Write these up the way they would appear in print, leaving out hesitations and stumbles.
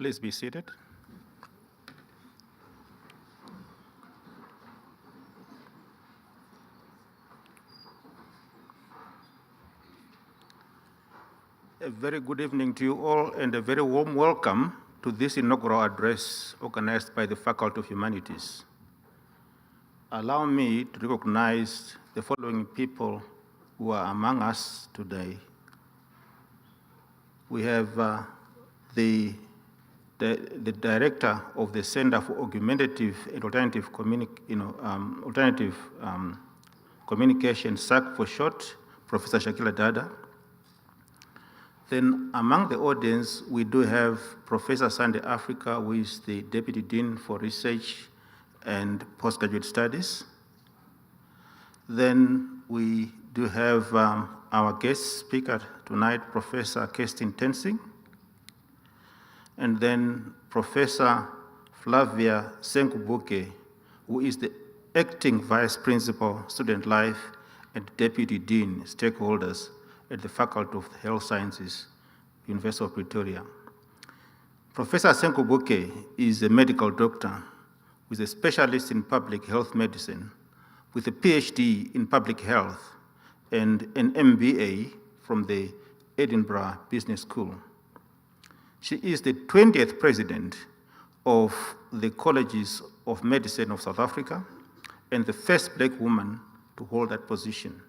Please be seated. A very good evening to you all and a very warm welcome to this inaugural address organized by the Faculty of Humanities. Allow me to recognize the following people who are among us today. We have the director of the Center for Augmentative and Alternative Communication, SAC for short, Professor Shakila Dada. Then among the audience, we do have Professor Sandy Africa, who is the Deputy Dean for Research and Postgraduate Studies. Then we do have our guest speaker tonight, Professor Kerstin Tensing. And then Professor Flavia Senkubuke, who is the Acting Vice Principal, Student Life, and Deputy Dean, Stakeholders, at the Faculty of Health Sciences, University of Pretoria. Professor Senkubuke is a medical doctor who is a specialist in public health medicine with a PhD in public health and an MBA from the Edinburgh Business School. She is the 20th president of the Colleges of Medicine of South Africa and the first Black woman to hold that position.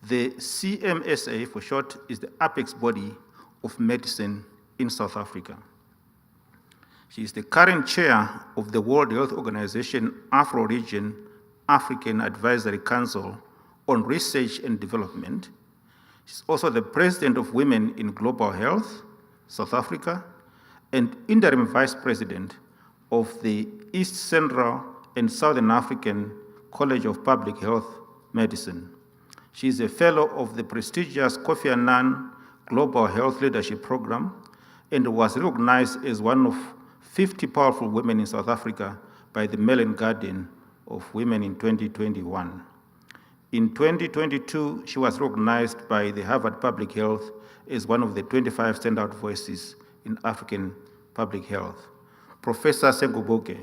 The CMSA, for short, is the apex body of medicine in South Africa. She is the current chair of the World Health Organization Afro-Region African Advisory Council on Research and Development. She's also the president of Women in Global Health, South Africa, and interim vice president of the East Central and Southern African College of Public Health Medicine. She is a fellow of the prestigious Kofi Annan Global Health Leadership Program and was recognized as one of 50 powerful women in South Africa by the Mail and Guardian of Women in 2021. In 2022, she was recognized by the Harvard Public Health as one of the 25 standout voices in African public health. Professor Senkubuke,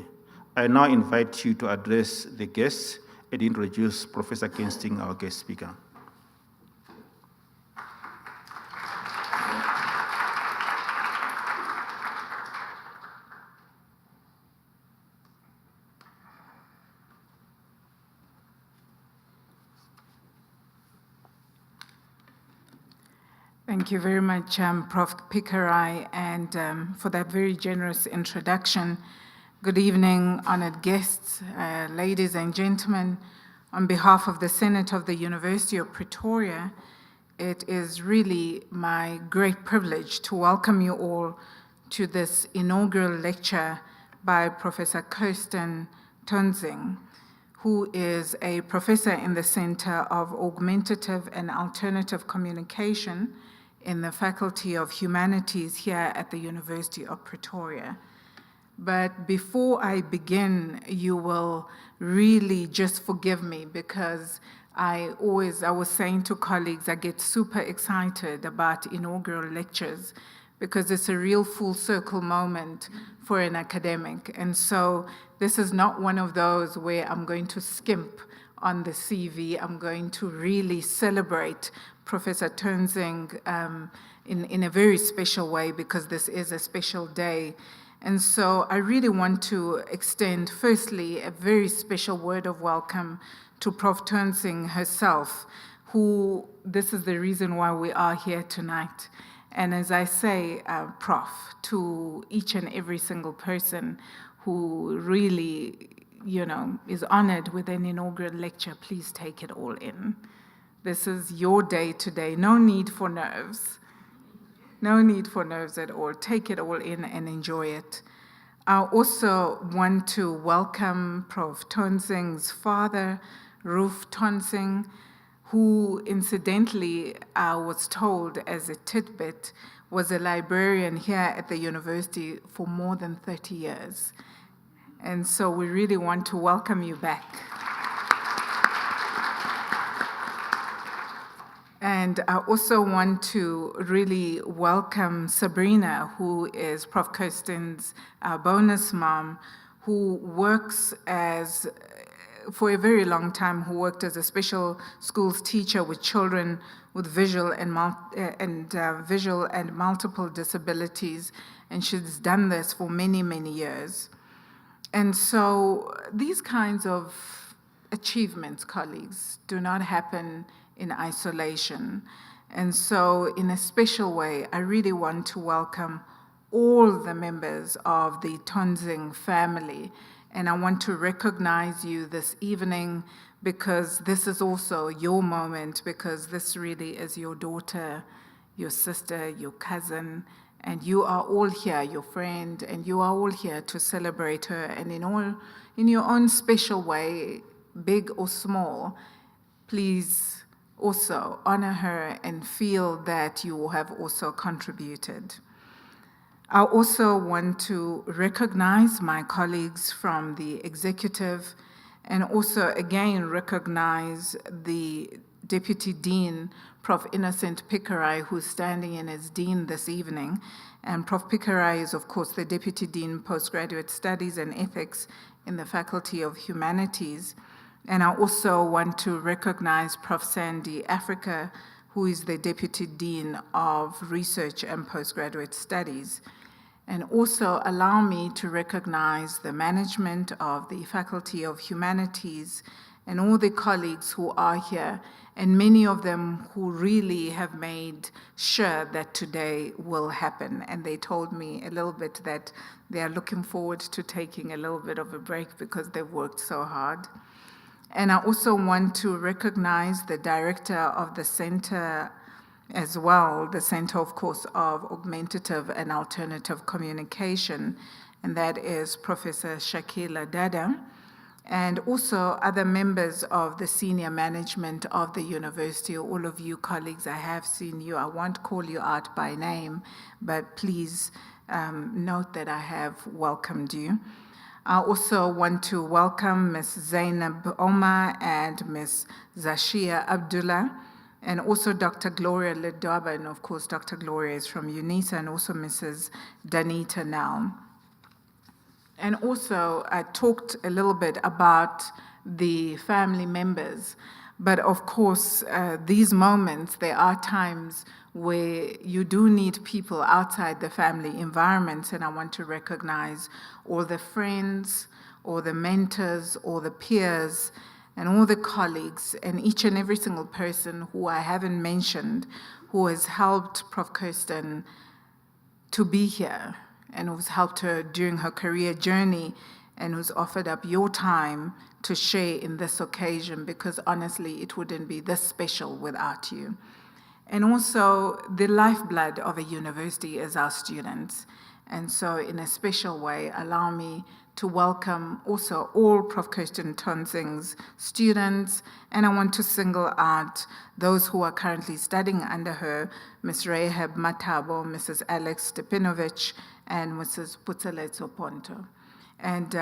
I now invite you to address the guests and introduce Professor Kerstin, our guest speaker. Thank you very much, Prof. Pikarai, and for that very generous introduction. Good evening, honored guests, ladies and gentlemen. On behalf of the Senate of the University of Pretoria, it is really my great privilege to welcome you all to this inaugural lecture by Professor Kerstin Tensing, who is a professor in the Center of Augmentative and Alternative Communication in the Faculty of Humanities here at the University of Pretoria. But before I begin, you will really just forgive me because I was saying to colleagues, I get super excited about inaugural lectures because it's a real full circle moment for an academic. And so this is not one of those where I'm going to skimp on the CV. I'm going to really celebrate Professor Tensing in a very special way because this is a special day. And so I really want to extend, firstly, a very special word of welcome to Prof. Tensing herself, who, this is the reason why we are here tonight. And as I say, Prof, to each and every single person who really, is honored with an inaugural lecture, please take it all in. This is your day today. No need for nerves. No need for nerves at all. Take it all in and enjoy it. I also want to welcome Prof. Tensing's father, Roof Tensing, who incidentally, I was told as a tidbit, was a librarian here at the university for more than 30 years. And so we really want to welcome you back. And I also want to really welcome Sabrina, who is Prof. Kerstin's bonus mom, who works as, for a very long time, who worked as a special schools teacher with children with visual and multiple disabilities, and she's done this for many, many years. And so these kinds of achievements, colleagues, do not happen in isolation. And so in a special way, I really want to welcome all the members of the Tonzing family. And I want to recognize you this evening because this is also your moment, because this really is your daughter, your sister, your cousin, and you are all here, your friend, and you are all here to celebrate her, and in your own special way, big or small, please also honor her and feel that you have also contributed. I also want to recognize my colleagues from the executive and also again recognize the Deputy Dean, Prof. Innocent Pikarai, who's standing in as Dean this evening. And Prof. Pikarai is, of course, the Deputy Dean, Postgraduate Studies and Ethics in the Faculty of Humanities. And I also want to recognize Prof. Sandy Africa, who is the Deputy Dean of Research and Postgraduate Studies. And also allow me to recognize the management of the Faculty of Humanities and all the colleagues who are here, and many of them who really have made sure that today will happen. And they told me a little bit that they are looking forward to taking a little bit of a break because they've worked so hard. And I also want to recognize the director of the center as well, the Center, of course, of Augmentative and Alternative Communication, and that is Professor Shakila Dada, and also other members of the senior management of the university. All of you colleagues, I have seen you. I won't call you out by name, but please note that I have welcomed you. I also want to welcome Ms. Zainab Omar and Ms. Zashia Abdullah, and also Dr. Gloria Ledwaba, and of course Dr. Gloria is from UNISA, and also Mrs. Danita Now. And also I talked a little bit about the family members, but of course these moments, there are times where you do need people outside the family environments, and I want to recognize all the friends, or the mentors, or the peers, and all the colleagues, and each and every single person who I haven't mentioned, who has helped Prof. Kerstin to be here, and who's helped her during her career journey, and who's offered up your time to share in this occasion, because honestly, it wouldn't be this special without you. And also, the lifeblood of a university is our students. And so in a special way, allow me to welcome also all Prof. Kerstin Tonzing's students, and I want to single out those who are currently studying under her, Ms. Rehab Matabo, Mrs. Alex Stepinovich, and Mrs. Putsaletso Ponto. And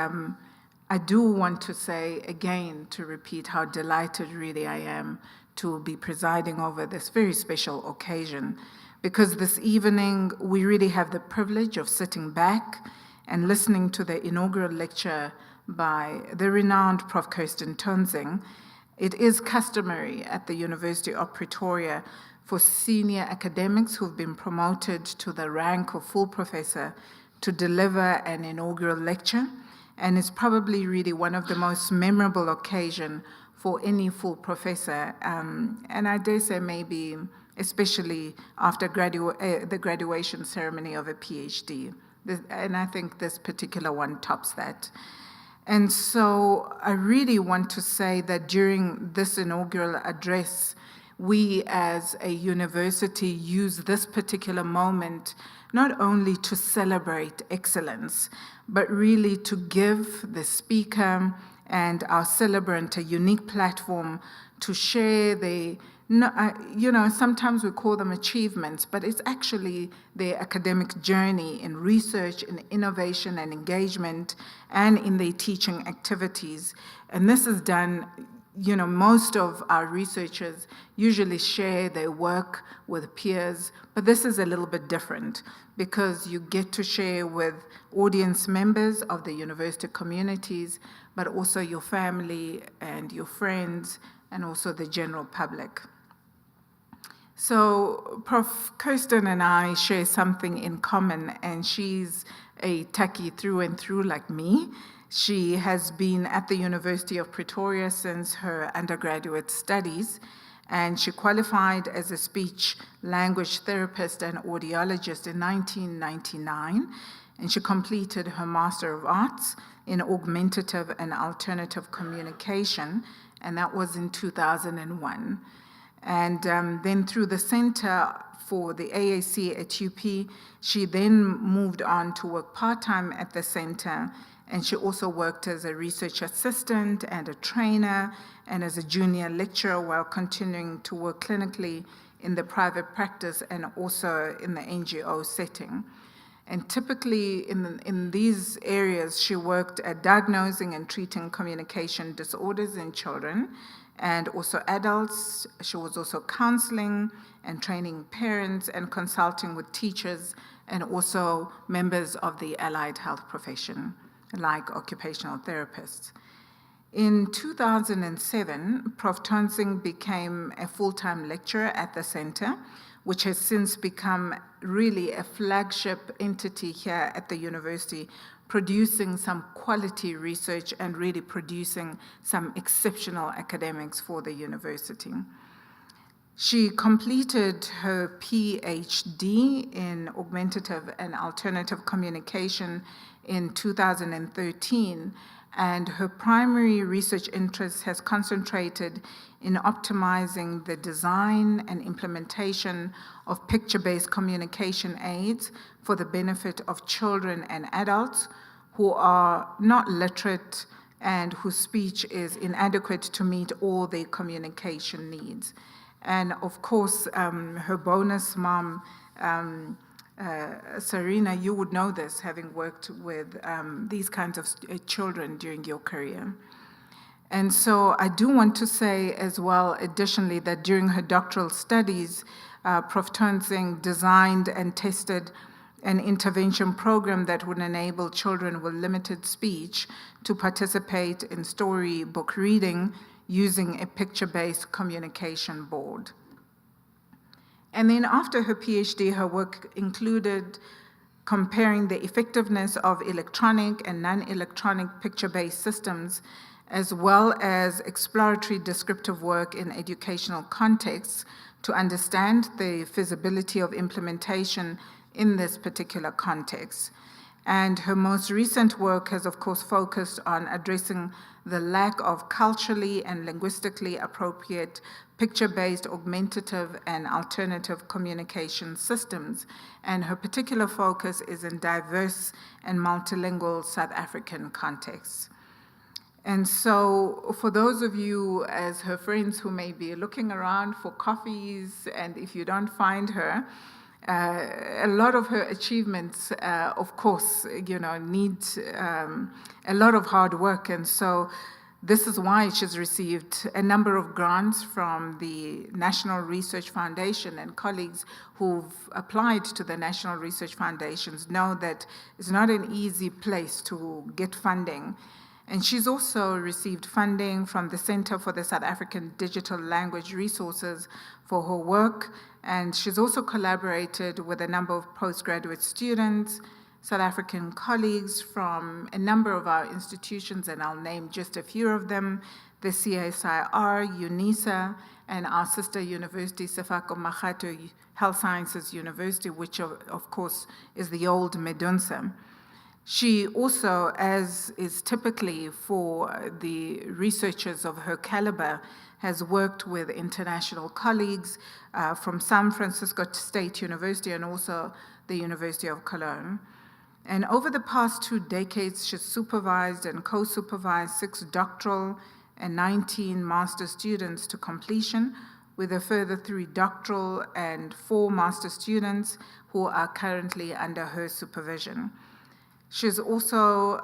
I do want to say again, to repeat how delighted really I am to be presiding over this very special occasion, because this evening we really have the privilege of sitting back and listening to the inaugural lecture by the renowned Prof. Kerstin Tonzing. It is customary at the University of Pretoria for senior academics who've been promoted to the rank of full professor to deliver an inaugural lecture, and it's probably really one of the most memorable occasions for any full professor, and I dare say maybe especially after the graduation ceremony of a PhD. And I think this particular one tops that. And so I really want to say that during this inaugural address, we as a university use this particular moment not only to celebrate excellence, but really to give the speaker and our celebrant a unique platform to share sometimes we call them achievements, but it's actually their academic journey in research, in innovation and engagement, and in their teaching activities. And this is done, most of our researchers usually share their work with peers, but this is a little bit different because you get to share with audience members of the university communities, but also your family and your friends, and also the general public. So Prof. Kerstin and I share something in common, and she's a techie through and through like me. She has been at the University of Pretoria since her undergraduate studies, and she qualified as a speech language therapist and audiologist in 1999, and she completed her Master of Arts in Augmentative and Alternative Communication, and that was in 2001. And then through the Center for the AAC at UP, she then moved on to work part-time at the center, and she also worked as a research assistant and a trainer and as a junior lecturer while continuing to work clinically in the private practice and also in the NGO setting. And typically in these areas, she worked at diagnosing and treating communication disorders in children and also adults. She was also counseling and training parents and consulting with teachers and also members of the allied health profession, like occupational therapists. In 2007, Prof. Tonsing became a full-time lecturer at the center, which has since become really a flagship entity here at the university, producing some quality research and really producing some exceptional academics for the university. She completed her PhD in Augmentative and Alternative Communication in 2013, and her primary research interest has concentrated in optimizing the design and implementation of picture-based communication aids for the benefit of children and adults who are not literate and whose speech is inadequate to meet all their communication needs. And of course, her bonus mom, Serena, you would know this, having worked with these kinds of children during your career. And so I do want to say as well, additionally, that during her doctoral studies, Prof. Tonsing designed and tested an intervention program that would enable children with limited speech to participate in storybook reading using a picture-based communication board. And then after her PhD, her work included comparing the effectiveness of electronic and non-electronic picture-based systems, as well as exploratory descriptive work in educational contexts to understand the feasibility of implementation in this particular context. And her most recent work has, of course, focused on addressing the lack of culturally and linguistically appropriate picture-based augmentative and alternative communication systems. And her particular focus is in diverse and multilingual South African contexts. And so for those of you as her friends who may be looking around for coffees, and if you don't find her, a lot of her achievements, of course, need a lot of hard work. And so this is why she's received a number of grants from the National Research Foundation, and colleagues who've applied to the National Research Foundations know that it's not an easy place to get funding. And she's also received funding from the Center for the South African Digital Language Resources for her work, and she's also collaborated with a number of postgraduate students, South African colleagues from a number of our institutions, and I'll name just a few of them, the CSIR, UNISA, and our sister university, Sefako Makgato Health Sciences University, which of course is the old Medunsa. She also, as is typically for the researchers of her caliber, has worked with international colleagues from San Francisco State University and also the University of Cologne. And over the past 2 decades, she's supervised and co-supervised 6 doctoral and 19 master students to completion, with a further 3 doctoral and 4 master students who are currently under her supervision. She's also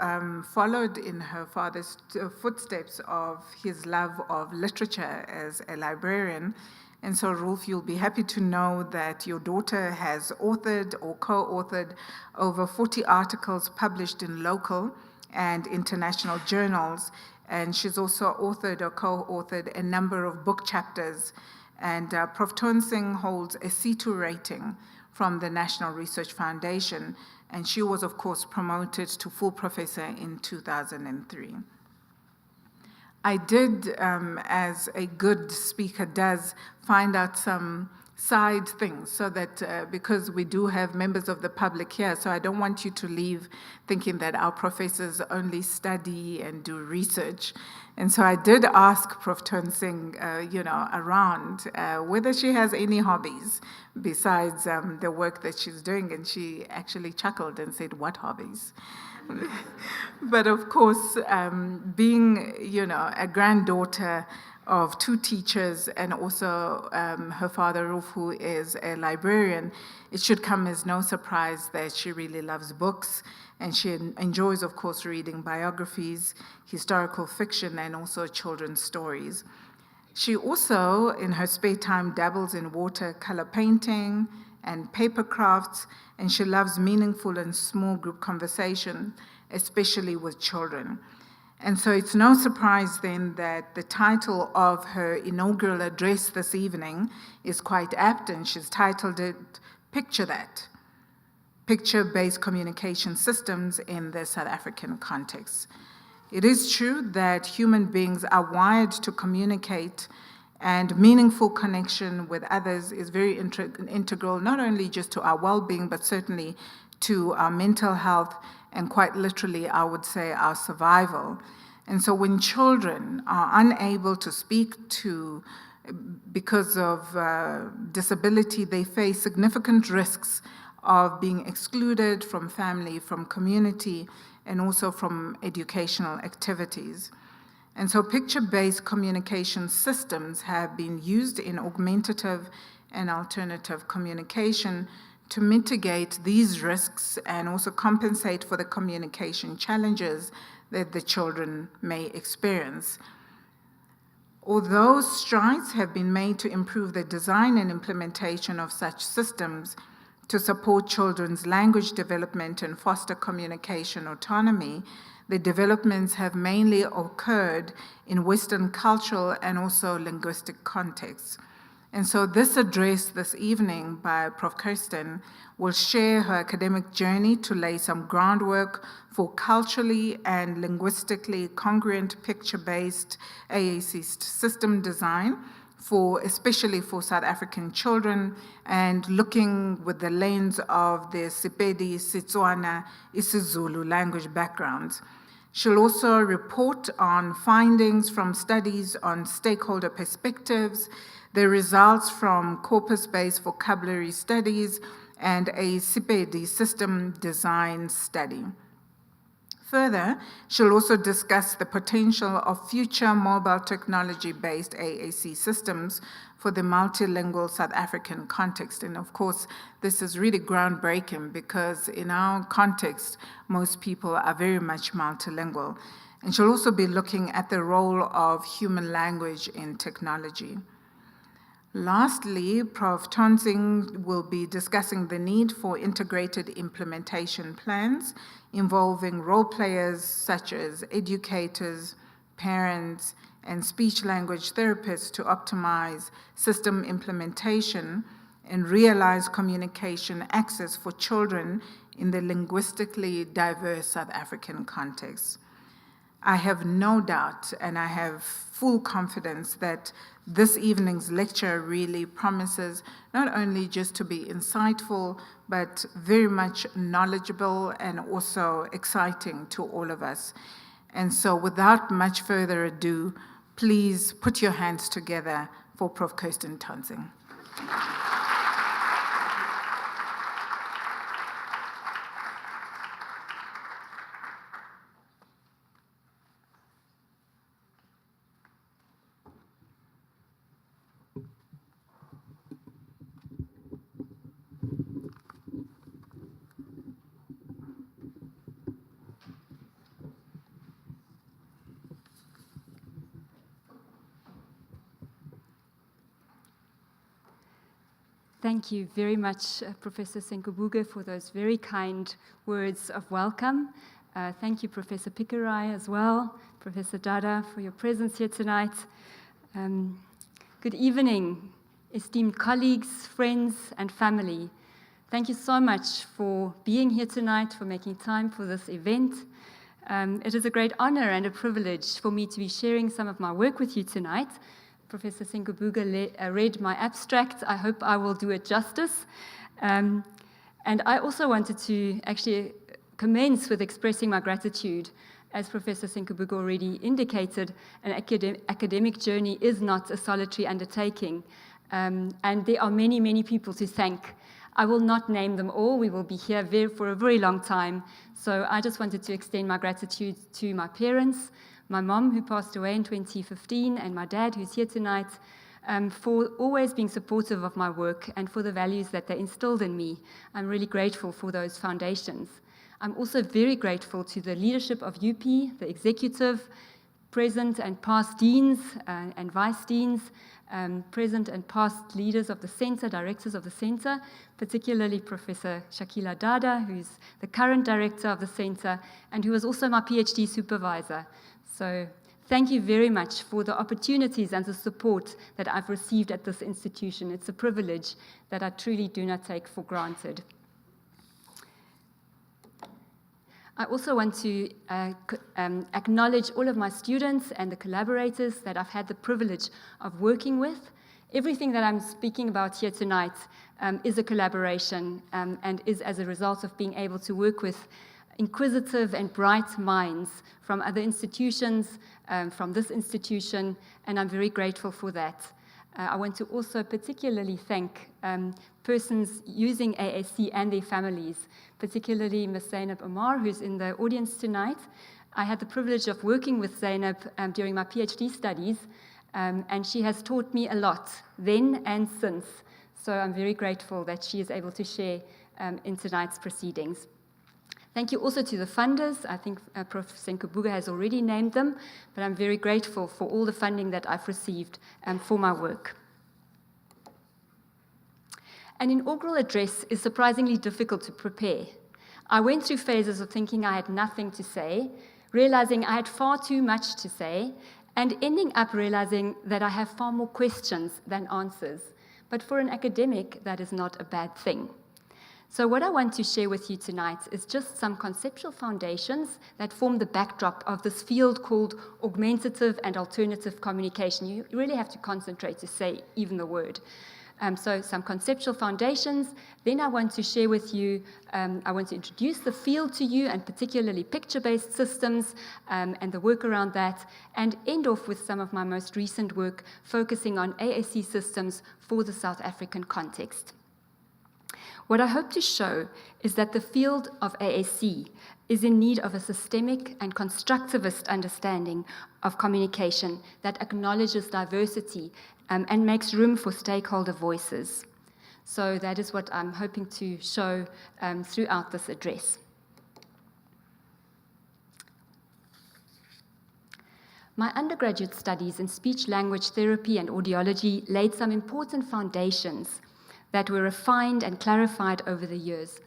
followed in her father's footsteps of his love of literature as a librarian. And so, Rolf, you'll be happy to know that your daughter has authored or co-authored over 40 articles published in local and international journals. And she's also authored or co-authored a number of book chapters. And Prof. Tonsing holds a C2 rating from the National Research Foundation, and she was, of course, promoted to full professor in 2003. I did, as a good speaker does, find out some side things so that because we do have members of the public here, so I don't want you to leave thinking that our professors only study and do research. And so I did ask Prof. Tonsing, around whether she has any hobbies besides the work that she's doing, and she actually chuckled and said, "What hobbies?" But of course, being, a granddaughter of two teachers and also her father, Rolf, who is a librarian, it should come as no surprise that she really loves books, and she enjoys, of course, reading biographies, historical fiction, and also children's stories. She also, in her spare time, dabbles in watercolor painting and paper crafts, and she loves meaningful and small group conversation, especially with children. And so it's no surprise then that the title of her inaugural address this evening is quite apt, and she's titled it, "Picture That, Picture-Based Communication Systems in the South African Context." It is true that human beings are wired to communicate, and meaningful connection with others is very integral, not only just to our well-being, but certainly to our mental health, and quite literally, I would say, our survival. And so when children are unable to speak because of disability, they face significant risks of being excluded from family, from community, and also from educational activities. And so picture-based communication systems have been used in augmentative and alternative communication to mitigate these risks and also compensate for the communication challenges that the children may experience. Although strides have been made to improve the design and implementation of such systems to support children's language development and foster communication autonomy, the developments have mainly occurred in Western cultural and also linguistic contexts. And so this address this evening by Prof. Kerstin will share her academic journey to lay some groundwork for culturally and linguistically congruent picture-based AAC system design, especially for South African children, and looking with the lens of their Sepedi, Setswana, isiZulu language backgrounds. She'll also report on findings from studies on stakeholder perspectives, the results from corpus-based vocabulary studies, and a Sepedi system design study. Further, she'll also discuss the potential of future mobile technology-based AAC systems for the multilingual South African context. And of course, this is really groundbreaking because in our context, most people are very much multilingual. And she'll also be looking at the role of human language in technology. Lastly, Prof. Tonsing will be discussing the need for integrated implementation plans involving role players such as educators, parents, and speech-language therapists to optimize system implementation and realize communication access for children in the linguistically diverse South African context. I have no doubt and I have full confidence that this evening's lecture really promises not only just to be insightful, but very much knowledgeable and also exciting to all of us. And so without much further ado, please put your hands together for Prof. Kerstin Tonsing. Thank you very much, Professor Senkubuga, for those very kind words of welcome. Thank you, Professor Pikerai, as well, Professor Dada, for your presence here tonight. Good evening, esteemed colleagues, friends, and family. Thank you so much for being here tonight, for making time for this event. It is a great honor and a privilege for me to be sharing some of my work with you tonight. Professor Senkubuga read my abstract. I hope I will do it justice. And I also wanted to actually commence with expressing my gratitude. As Professor Senkubuga already indicated, an academic journey is not a solitary undertaking. And there are many, many people to thank. I will not name them all. We will be here for a very long time. So I just wanted to extend my gratitude to my parents, my mom, who passed away in 2015, and my dad, who's here tonight, for always being supportive of my work and for the values that they instilled in me. I'm really grateful for those foundations. I'm also very grateful to the leadership of UP, the executive, present and past deans and vice deans, present and past leaders of the center, directors of the center, particularly Professor Shakila Dada, who's the current director of the center and who was also my PhD supervisor. So thank you very much for the opportunities and the support that I've received at this institution. It's a privilege that I truly do not take for granted. I also want to acknowledge all of my students and the collaborators that I've had the privilege of working with. Everything that I'm speaking about here tonight is a collaboration and is as a result of being able to work with inquisitive and bright minds from other institutions, from this institution, and I'm very grateful for that. I want to also particularly thank persons using AAC and their families, particularly Ms. Zainab Omar, who's in the audience tonight. I had the privilege of working with Zainab during my PhD studies, and she has taught me a lot then and since. So I'm very grateful that she is able to share in tonight's proceedings. Thank you also to the funders. I think Prof. Senkubuga has already named them, but I'm very grateful for all the funding that I've received for my work. An inaugural address is surprisingly difficult to prepare. I went through phases of thinking I had nothing to say, realizing I had far too much to say, and ending up realizing that I have far more questions than answers. But for an academic, that is not a bad thing. So what I want to share with you tonight is just some conceptual foundations that form the backdrop of this field called augmentative and alternative communication. You really have to concentrate to say even the word. So some conceptual foundations. Then I want to share with you, I want to introduce the field to you, and particularly picture-based systems and the work around that, and end off with some of my most recent work focusing on AAC systems for the South African context. What I hope to show is that the field of AAC is in need of a systemic and constructivist understanding of communication that acknowledges diversity and makes room for stakeholder voices. So that is what I'm hoping to show throughout this address. My undergraduate studies in speech-language therapy and audiology laid some important foundations that were refined and clarified over the years.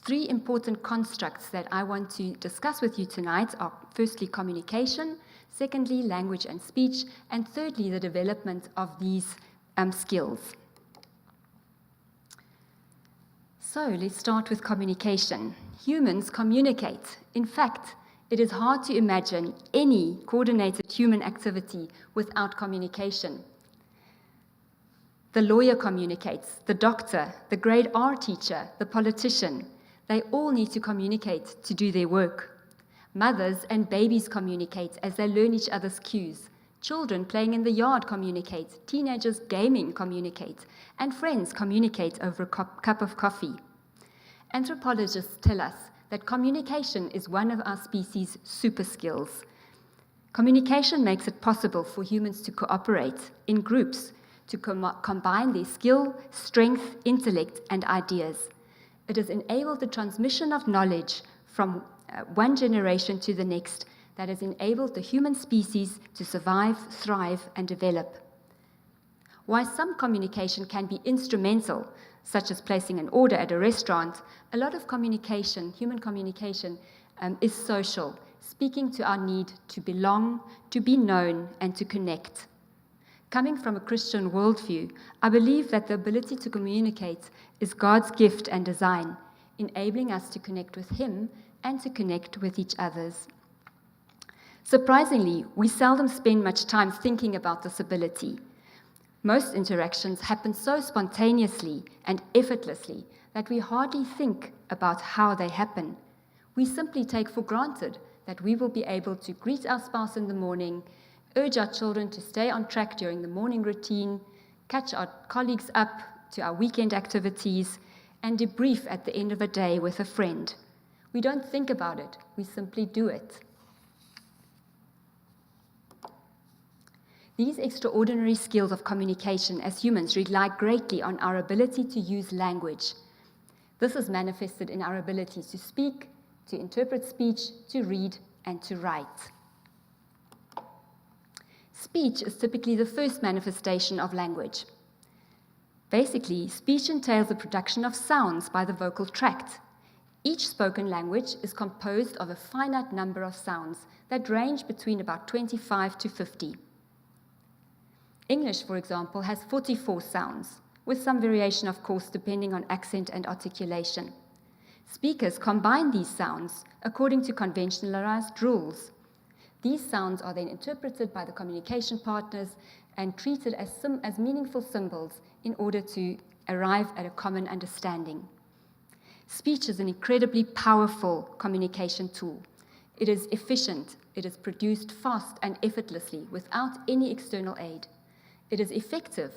Three important constructs that I want to discuss with you tonight are firstly communication, secondly language and speech, and thirdly the development of these skills. So let's start with communication. Humans communicate. In fact, it is hard to imagine any coordinated human activity without communication. The lawyer communicates, the doctor, the grade R teacher, the politician. They all need to communicate to do their work. Mothers and babies communicate as they learn each other's cues. Children playing in the yard communicate. Teenagers gaming communicate. And friends communicate over a cup of coffee. Anthropologists tell us that communication is one of our species' super skills. Communication makes it possible for humans to cooperate in groups, to combine their skill, strength, intellect, and ideas. It has enabled the transmission of knowledge from one generation to the next that has enabled the human species to survive, thrive, and develop. While some communication can be instrumental, such as placing an order at a restaurant, a lot of communication, human communication, is social, speaking to our need to belong, to be known, and to connect. Coming from a Christian worldview, I believe that the ability to communicate is God's gift and design, enabling us to connect with Him and to connect with each other. Surprisingly, we seldom spend much time thinking about this ability. Most interactions happen so spontaneously and effortlessly that we hardly think about how they happen. We simply take for granted that we will be able to greet our spouse in the morning, urge our children to stay on track during the morning routine, catch our colleagues up to our weekend activities, and debrief at the end of a day with a friend. We don't think about it, we simply do it. These extraordinary skills of communication as humans rely greatly on our ability to use language. This is manifested in our ability to speak, to interpret speech, to read, and to write. Speech is typically the first manifestation of language. Basically, speech entails the production of sounds by the vocal tract. Each spoken language is composed of a finite number of sounds that range between about 25 to 50. English, for example, has 44 sounds, with some variation, of course, depending on accent and articulation. Speakers combine these sounds according to conventionalized rules. These sounds are then interpreted by the communication partners and treated as meaningful symbols in order to arrive at a common understanding. Speech is an incredibly powerful communication tool. It is efficient, it is produced fast and effortlessly without any external aid. It is effective.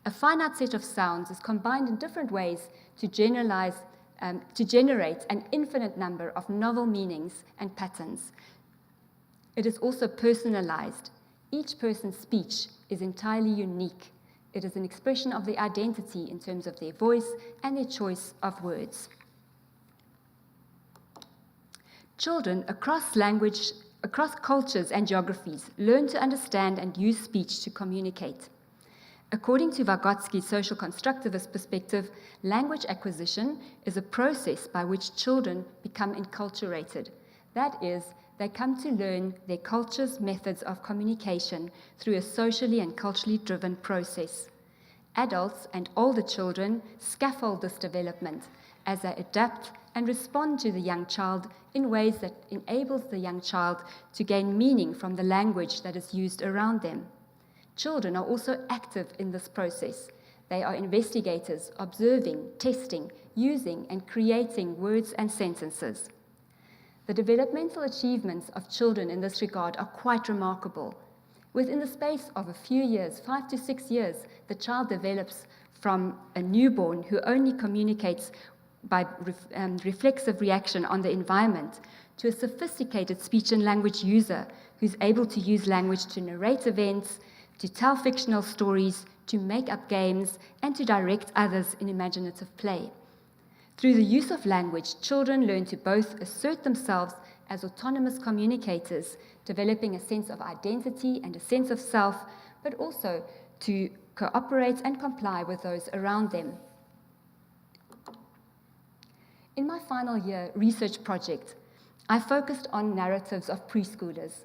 A finite set of sounds is combined in different ways to generate an infinite number of novel meanings and patterns. It is also personalized. Each person's speech is entirely unique. It is an expression of their identity in terms of their voice and their choice of words. Children across cultures and geographies learn to understand and use speech to communicate. According to Vygotsky's social constructivist perspective, language acquisition is a process by which children become enculturated. That is, they come to learn their culture's methods of communication through a socially and culturally driven process. Adults and older children scaffold this development as they adapt and respond to the young child in ways that enables the young child to gain meaning from the language that is used around them. Children are also active in this process. They are investigators, observing, testing, using, and creating words and sentences. The developmental achievements of children in this regard are quite remarkable. Within the space of a few years, 5 to 6 years, the child develops from a newborn who only communicates by reflexive reaction on the environment to a sophisticated speech and language user who's able to use language to narrate events, to tell fictional stories, to make up games, and to direct others in imaginative play. Through the use of language, children learn to both assert themselves as autonomous communicators, developing a sense of identity and a sense of self, but also to cooperate and comply with those around them. In my final year research project, I focused on narratives of preschoolers.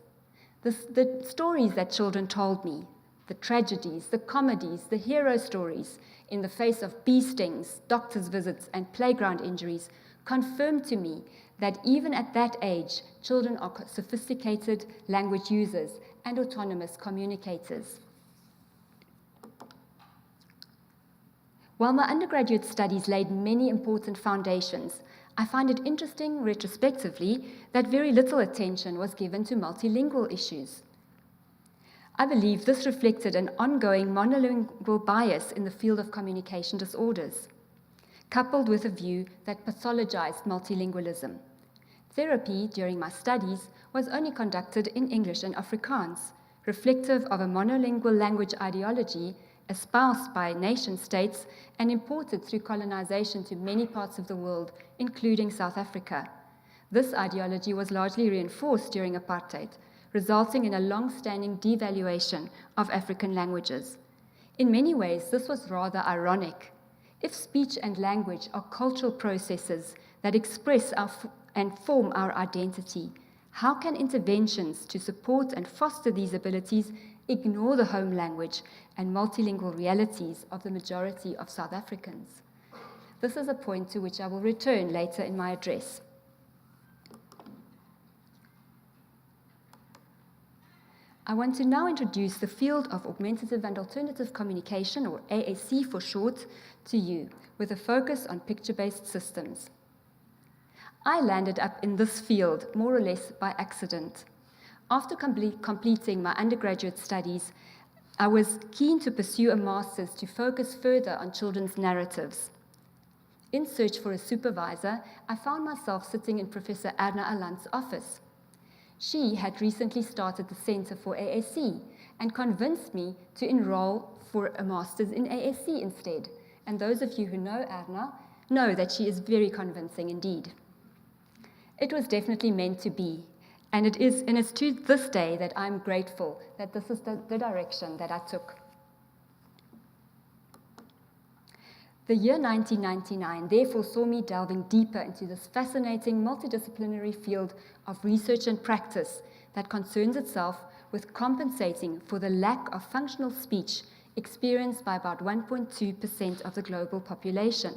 The stories that children told me, the tragedies, the comedies, the hero stories in the face of bee stings, doctor's visits, and playground injuries confirmed to me that even at that age, children are sophisticated language users and autonomous communicators. While my undergraduate studies laid many important foundations, I find it interesting retrospectively that very little attention was given to multilingual issues. I believe this reflected an ongoing monolingual bias in the field of communication disorders, coupled with a view that pathologized multilingualism. Therapy during my studies was only conducted in English and Afrikaans, reflective of a monolingual language ideology espoused by nation-states and imported through colonization to many parts of the world, including South Africa. This ideology was largely reinforced during apartheid, resulting in a long-standing devaluation of African languages. In many ways, this was rather ironic. If speech and language are cultural processes that express and form our identity, how can interventions to support and foster these abilities ignore the home language and multilingual realities of the majority of South Africans? This is a point to which I will return later in my address. I want to now introduce the field of augmentative and alternative communication, or AAC for short, to you, with a focus on picture-based systems. I landed up in this field more or less by accident. After completing my undergraduate studies, I was keen to pursue a master's to focus further on children's narratives. In search for a supervisor, I found myself sitting in Professor Adna Alant's office. She had recently started the Center for AAC and convinced me to enroll for a master's in AAC instead. And those of you who know Adna know that she is very convincing indeed. It was definitely meant to be, and it's to this day that I'm grateful that this is the direction that I took. The year 1999 therefore saw me delving deeper into this fascinating multidisciplinary field of research and practice that concerns itself with compensating for the lack of functional speech experienced by about 1.2% of the global population.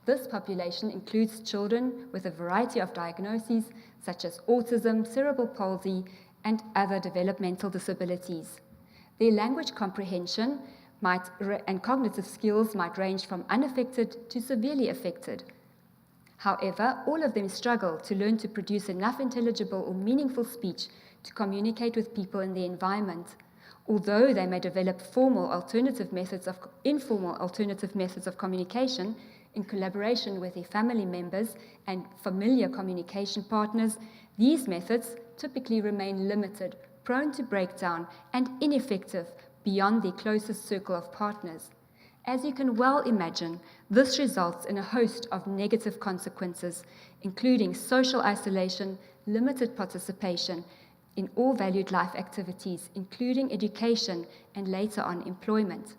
This population includes children with a variety of diagnoses such as autism, cerebral palsy, and other developmental disabilities. Their language comprehension and cognitive skills might range from unaffected to severely affected. However, all of them struggle to learn to produce enough intelligible or meaningful speech to communicate with people in their environment, although they may develop informal alternative methods of communication in collaboration with their family members and familiar communication partners. These methods typically remain limited, prone to breakdown, and ineffective beyond their closest circle of partners. As you can well imagine, this results in a host of negative consequences, including social isolation, limited participation in all valued life activities, including education and later on employment.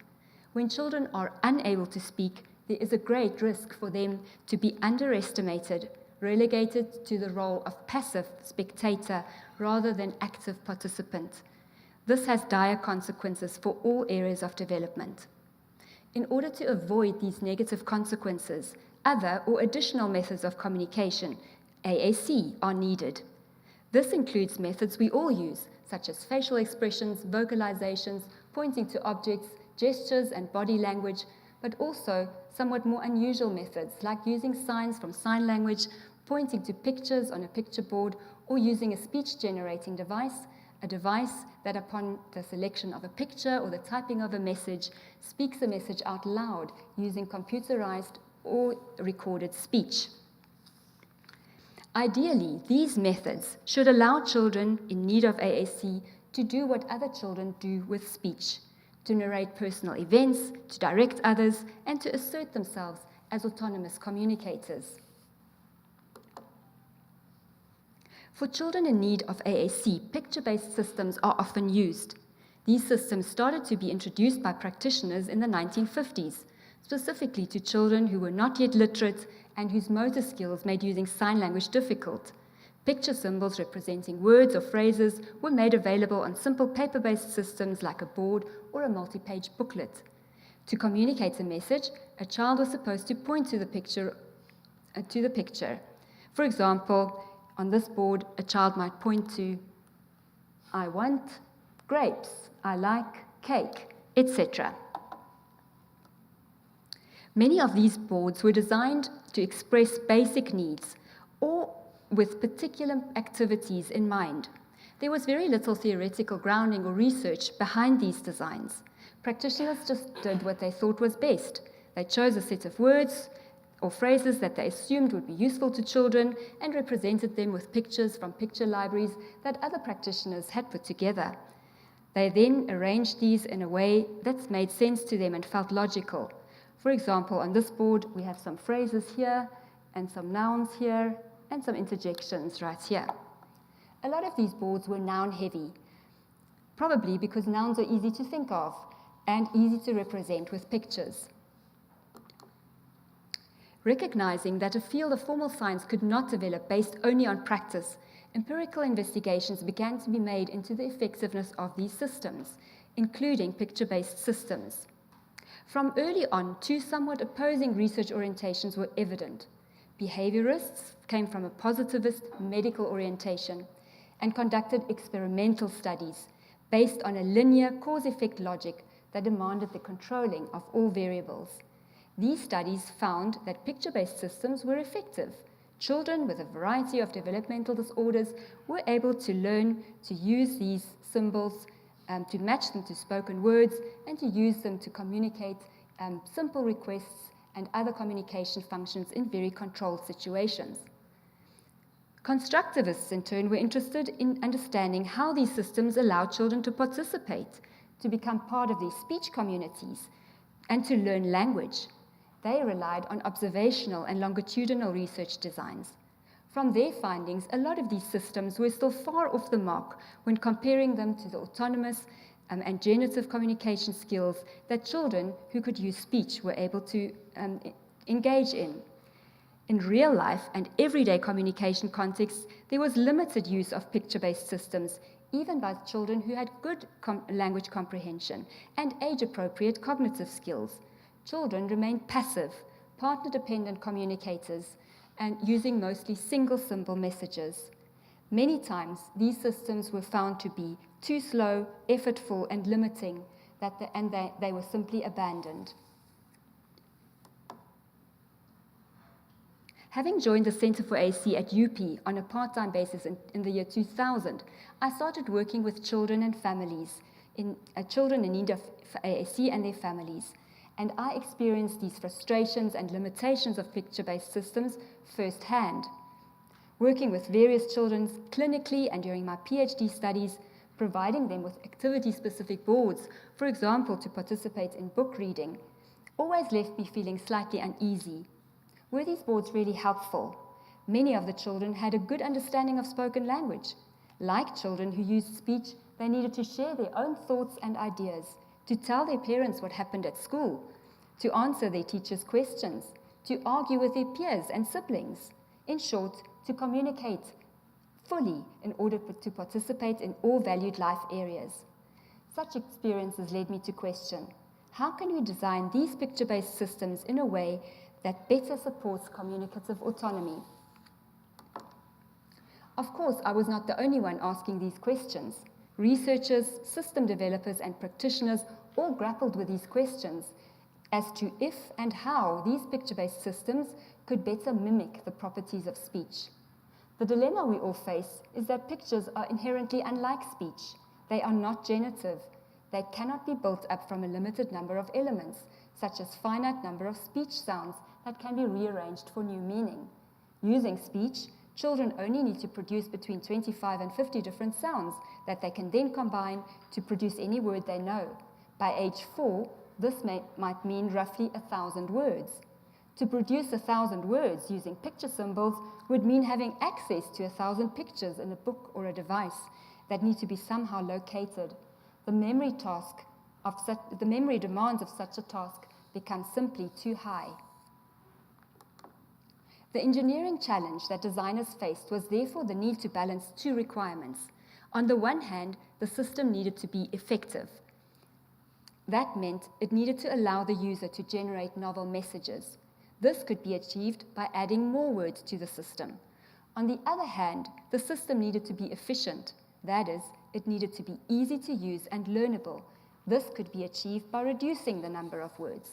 When children are unable to speak, there is a great risk for them to be underestimated, relegated to the role of passive spectator rather than active participant. This has dire consequences for all areas of development. In order to avoid these negative consequences, other or additional methods of communication, AAC, are needed. This includes methods we all use, such as facial expressions, vocalizations, pointing to objects, gestures, and body language, but also somewhat more unusual methods, like using signs from sign language, pointing to pictures on a picture board, or using a speech-generating device, a device that upon the selection of a picture or the typing of a message, speaks a message out loud using computerized or recorded speech. Ideally, these methods should allow children in need of AAC to do what other children do with speech, to narrate personal events, to direct others, and to assert themselves as autonomous communicators. For children in need of AAC, picture-based systems are often used. These systems started to be introduced by practitioners in the 1950s, specifically to children who were not yet literate and whose motor skills made using sign language difficult. Picture symbols representing words or phrases were made available on simple paper-based systems like a board or a multi-page booklet. To communicate a message, a child was supposed to point to the picture. For example, on this board, a child might point to, I want grapes, I like cake, etc. Many of these boards were designed to express basic needs or with particular activities in mind. There was very little theoretical grounding or research behind these designs. Practitioners just did what they thought was best. They chose a set of words or phrases that they assumed would be useful to children and represented them with pictures from picture libraries that other practitioners had put together. They then arranged these in a way that made sense to them and felt logical. For example, on this board, we have some phrases here and some nouns here and some interjections right here. A lot of these boards were noun-heavy, probably because nouns are easy to think of, and easy to represent with pictures. Recognizing that a field of formal science could not develop based only on practice, empirical investigations began to be made into the effectiveness of these systems, including picture-based systems. From early on, two somewhat opposing research orientations were evident. Behaviorists came from a positivist medical orientation and conducted experimental studies based on a linear cause-effect logic that demanded the controlling of all variables. These studies found that picture-based systems were effective. Children with a variety of developmental disorders were able to learn to use these symbols, to match them to spoken words, and to use them to communicate simple requests and other communication functions in very controlled situations. Constructivists, in turn, were interested in understanding how these systems allow children to participate, to become part of their speech communities, and to learn language. They relied on observational and longitudinal research designs. From their findings, a lot of these systems were still far off the mark when comparing them to the autonomous and generative communication skills that children who could use speech were able to engage in. In real life and everyday communication contexts, there was limited use of picture-based systems, even by children who had good language comprehension and age-appropriate cognitive skills. Children remained passive, partner-dependent communicators, and using mostly single-symbol messages. Many times, these systems were found to be too slow, effortful, and limiting, and they were simply abandoned. Having joined the Center for AC at UP on a part-time basis in the year 2000, I started working with children and families, children in need of AAC and their families. And I experienced these frustrations and limitations of picture-based systems firsthand. Working with various children clinically and during my PhD studies, providing them with activity-specific boards, for example, to participate in book reading, always left me feeling slightly uneasy. Were these boards really helpful? Many of the children had a good understanding of spoken language. Like children who used speech, they needed to share their own thoughts and ideas, to tell their parents what happened at school, to answer their teachers' questions, to argue with their peers and siblings. In short, to communicate fully in order to participate in all valued life areas. Such experiences led me to question, how can we design these picture-based systems in a way that better supports communicative autonomy? Of course, I was not the only one asking these questions. Researchers, system developers, and practitioners all grappled with these questions as to if and how these picture-based systems could better mimic the properties of speech. The dilemma we all face is that pictures are inherently unlike speech. They are not generative. They cannot be built up from a limited number of elements, such as finite number of speech sounds that can be rearranged for new meaning. Using speech, children only need to produce between 25 and 50 different sounds that they can then combine to produce any word they know. By age 4, this might mean roughly 1,000 words. To produce 1,000 words using picture symbols would mean having access to 1,000 pictures in a book or a device that need to be somehow located. The memory demands of such a task become simply too high. The engineering challenge that designers faced was therefore the need to balance two requirements. On the one hand, the system needed to be effective. That meant it needed to allow the user to generate novel messages. This could be achieved by adding more words to the system. On the other hand, the system needed to be efficient. That is, it needed to be easy to use and learnable. This could be achieved by reducing the number of words.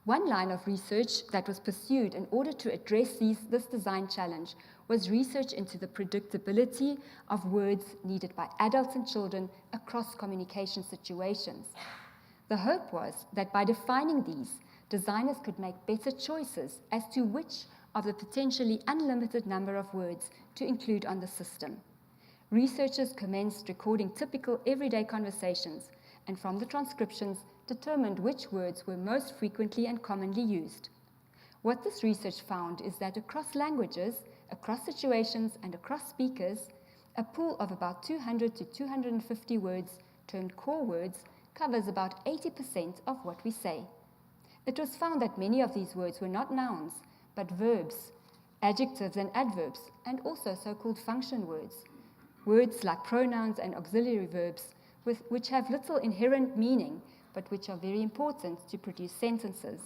One line of research that was pursued in order to address this design challenge was research into the predictability of words needed by adults and children across communication situations. The hope was that by defining these, designers could make better choices as to which of the potentially unlimited number of words to include on the system. Researchers commenced recording typical everyday conversations, and from the transcriptions, determined which words were most frequently and commonly used. What this research found is that across languages, across situations, and across speakers, a pool of about 200 to 250 words termed core words, covers about 80% of what we say. It was found that many of these words were not nouns, but verbs, adjectives and adverbs, and also so-called function words. Words like pronouns and auxiliary verbs, which have little inherent meaning, but which are very important to produce sentences.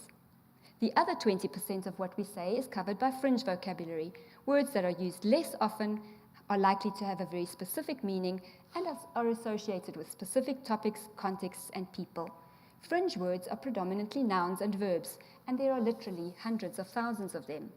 The other 20% of what we say is covered by fringe vocabulary, words that are used less often, are likely to have a very specific meaning, and are associated with specific topics, contexts, and people. Fringe words are predominantly nouns and verbs, and there are literally hundreds of thousands of them.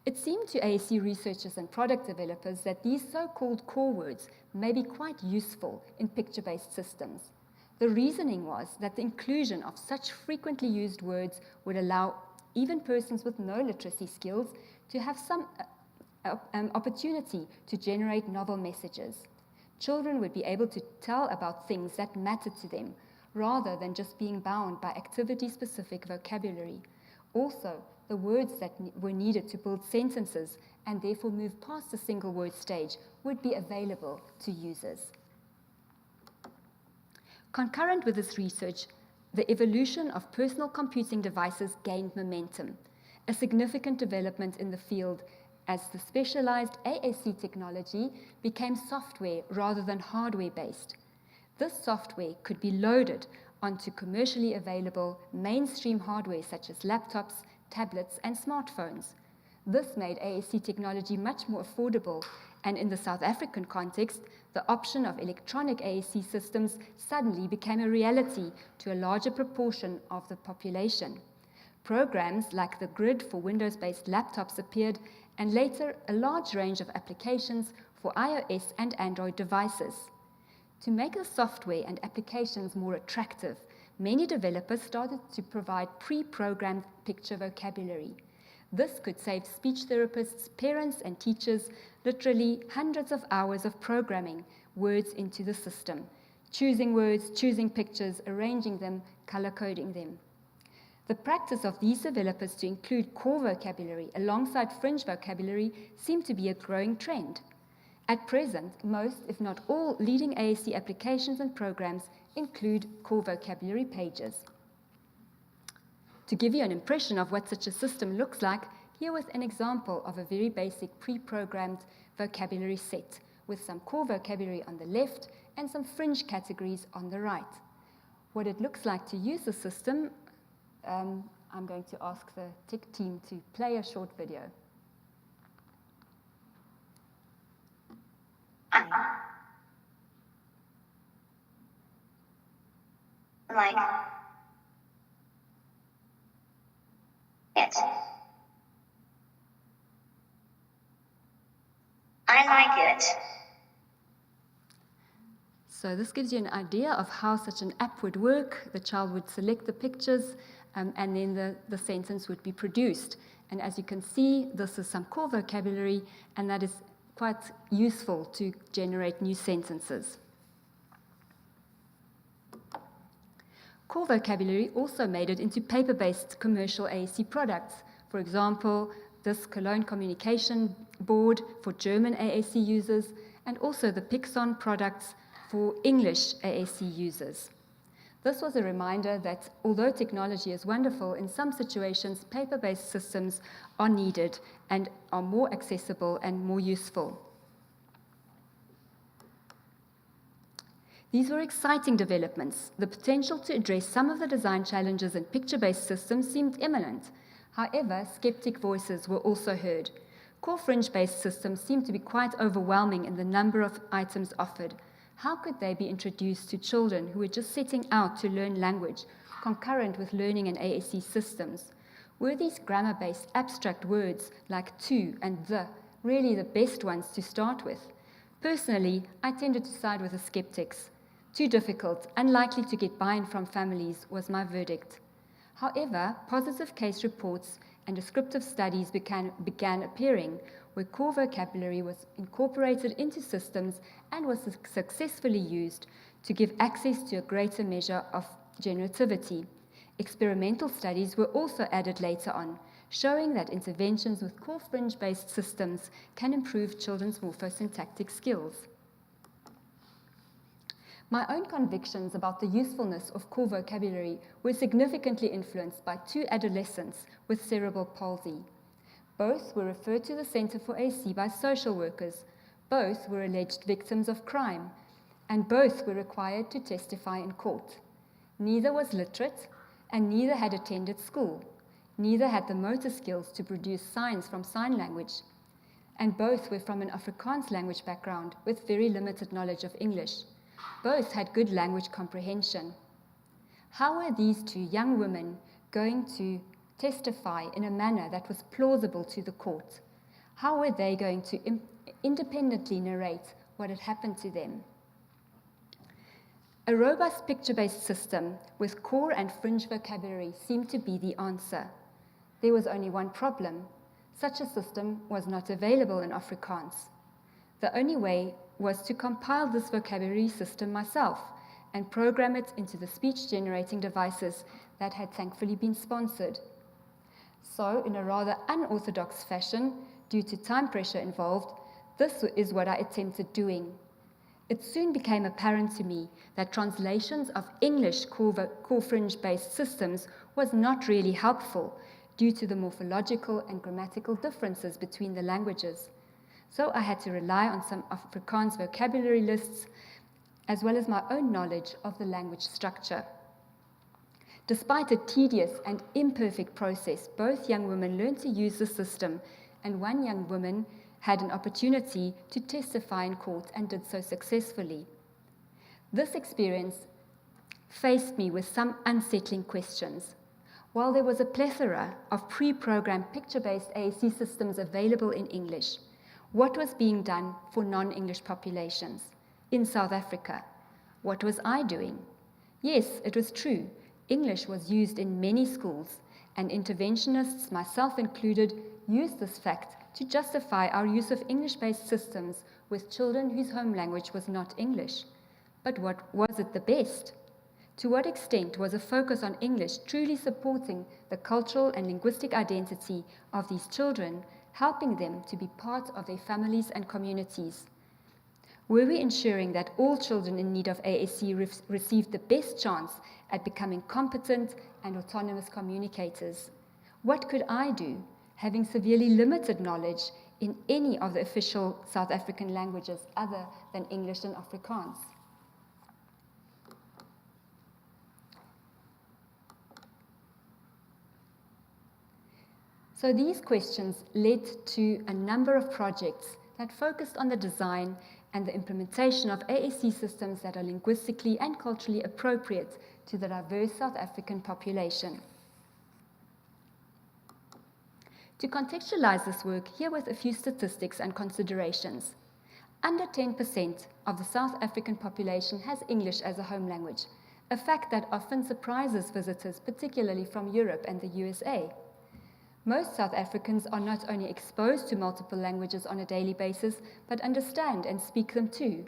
It seemed to ASC researchers and product developers that these so-called core words may be quite useful in picture-based systems. The reasoning was that the inclusion of such frequently used words would allow even persons with no literacy skills to have some opportunity to generate novel messages. Children would be able to tell about things that mattered to them, rather than just being bound by activity-specific vocabulary. Also, the words that were needed to build sentences and therefore move past the single word stage would be available to users. Concurrent with this research, the evolution of personal computing devices gained momentum, a significant development in the field as the specialized AAC technology became software rather than hardware-based. This software could be loaded onto commercially available mainstream hardware such as laptops, tablets, and smartphones. This made AAC technology much more affordable, and in the South African context, the option of electronic AAC systems suddenly became a reality to a larger proportion of the population. Programs like the Grid for Windows-based laptops appeared, and later a large range of applications for iOS and Android devices. To make the software and applications more attractive, many developers started to provide pre-programmed picture vocabulary. This could save speech therapists, parents, and teachers literally hundreds of hours of programming words into the system, choosing words, choosing pictures, arranging them, color-coding them. The practice of these developers to include core vocabulary alongside fringe vocabulary seemed to be a growing trend. At present, most, if not all, leading AAC applications and programs include core vocabulary pages. To give you an impression of what such a system looks like, here was an example of a very basic pre-programmed vocabulary set, with some core vocabulary on the left and some fringe categories on the right. What it looks like to use the system, I'm going to ask the tech team to play a short video. Like it. I like it. So this gives you an idea of how such an app would work. The child would select the pictures, and then the sentence would be produced. And as you can see, this is some core vocabulary, and that is quite useful to generate new sentences. Core vocabulary also made it into paper-based commercial AAC products. For example, this Cologne communication board for German AAC users, and also the Pixon products for English AAC users. This was a reminder that although technology is wonderful, in some situations, paper-based systems are needed and are more accessible and more useful. These were exciting developments. The potential to address some of the design challenges in picture-based systems seemed imminent. However, skeptic voices were also heard. Core fringe-based systems seemed to be quite overwhelming in the number of items offered. How could they be introduced to children who were just setting out to learn language, concurrent with learning in AAC systems? Were these grammar-based abstract words like to and the really the best ones to start with? Personally, I tended to side with the skeptics. Too difficult, unlikely to get buy-in from families was my verdict. However, positive case reports and descriptive studies began appearing where core vocabulary was incorporated into systems and was successfully used to give access to a greater measure of generativity. Experimental studies were also added later on, showing that interventions with core fringe-based systems can improve children's morphosyntactic skills. My own convictions about the usefulness of core vocabulary were significantly influenced by two adolescents with cerebral palsy. Both were referred to the Center for AC by social workers. Both were alleged victims of crime, and both were required to testify in court. Neither was literate, and neither had attended school. Neither had the motor skills to produce signs from sign language, and both were from an Afrikaans language background with very limited knowledge of English. Both had good language comprehension. How were these two young women going to testify in a manner that was plausible to the court? How were they going to independently narrate what had happened to them? A robust picture-based system with core and fringe vocabulary seemed to be the answer. There was only one problem. Such a system was not available in Afrikaans. The only way was to compile this vocabulary system myself and program it into the speech-generating devices that had thankfully been sponsored. So, in a rather unorthodox fashion, due to time pressure involved, this is what I attempted doing. It soon became apparent to me that translations of English core fringe-based systems was not really helpful due to the morphological and grammatical differences between the languages. So I had to rely on some Afrikaans vocabulary lists, as well as my own knowledge of the language structure. Despite a tedious and imperfect process, both young women learned to use the system, and one young woman had an opportunity to testify in court and did so successfully. This experience faced me with some unsettling questions. While there was a plethora of pre-programmed picture-based AAC systems available in English, what was being done for non-English populations in South Africa? What was I doing? Yes, it was true. English was used in many schools, and interventionists, myself included, used this fact to justify our use of English-based systems with children whose home language was not English. But was it the best? To what extent was a focus on English truly supporting the cultural and linguistic identity of these children, helping them to be part of their families and communities? Were we ensuring that all children in need of AAC received the best chance at becoming competent and autonomous communicators? What could I do, having severely limited knowledge in any of the official South African languages other than English and Afrikaans? So these questions led to a number of projects that focused on the design and the implementation of AAC systems that are linguistically and culturally appropriate to the diverse South African population. To contextualize this work, here with a few statistics and considerations. Under 10% of the South African population has English as a home language, a fact that often surprises visitors, particularly from Europe and the USA. Most South Africans are not only exposed to multiple languages on a daily basis, but understand and speak them too.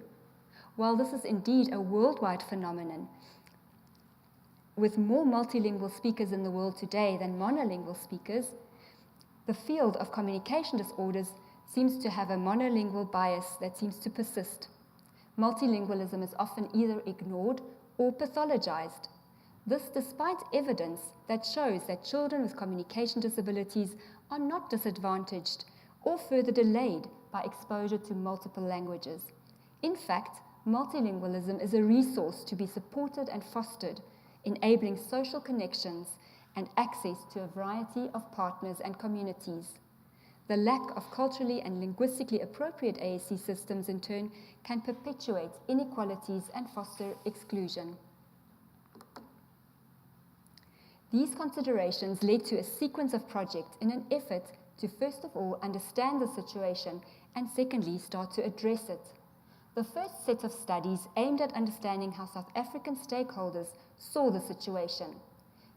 While this is indeed a worldwide phenomenon, with more multilingual speakers in the world today than monolingual speakers, the field of communication disorders seems to have a monolingual bias that seems to persist. Multilingualism is often either ignored or pathologized. This despite evidence that shows that children with communication disabilities are not disadvantaged or further delayed by exposure to multiple languages. In fact, multilingualism is a resource to be supported and fostered, enabling social connections and access to a variety of partners and communities. The lack of culturally and linguistically appropriate AAC systems, in turn, can perpetuate inequalities and foster exclusion. These considerations led to a sequence of projects in an effort to, first of all, understand the situation and, secondly, start to address it. The first set of studies aimed at understanding how South African stakeholders saw the situation.